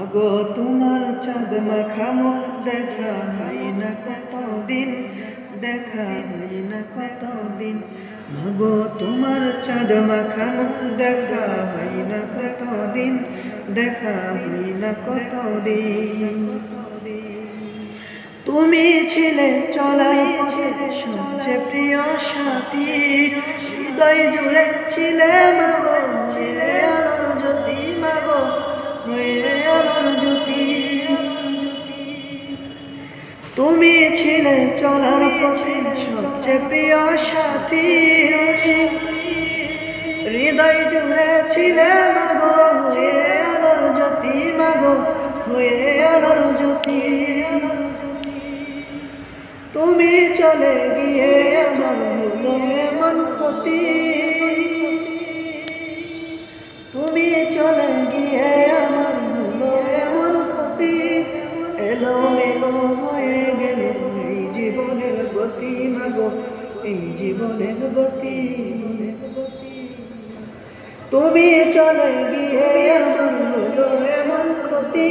আগো তোমার চাঁদ মাখা মুখ দেখা হয় না কতদিন, দেখা হয় না কতদিন। মাগো তোমার চাঁদ মাখা মুখ দেখা হয় না কতদিন, দেখা হয় না কতদিন। তুমি ছিলে চলার পথে সবচেয়ে প্রিয় সাথী, হৃদয় জুড়ে ছিলে মাগো, ছিলে আলোর জ্যোতি মাগো, হয়ে আলোর জ্যোতি। তুমি ছিলে চলার পথে সবচেয়ে প্রিয় সাথী, হৃদয় জুড়ে ছিলে মাগো, হয়ে আলোর জ্যোতি মাগো, হয়ে আলোর জ্যোতি। তুমি চলে গিয়ে আমার হলো এমন ক্ষতি, তুমি চলে গিয়ে আমার হলো এমন ক্ষতি। এলো মেলো হয়ে গেল এই জীবনের গতি মাগো, এই জীবনের গতি। তুমি চলে গিয়ে আমার হলো এমন ক্ষতি,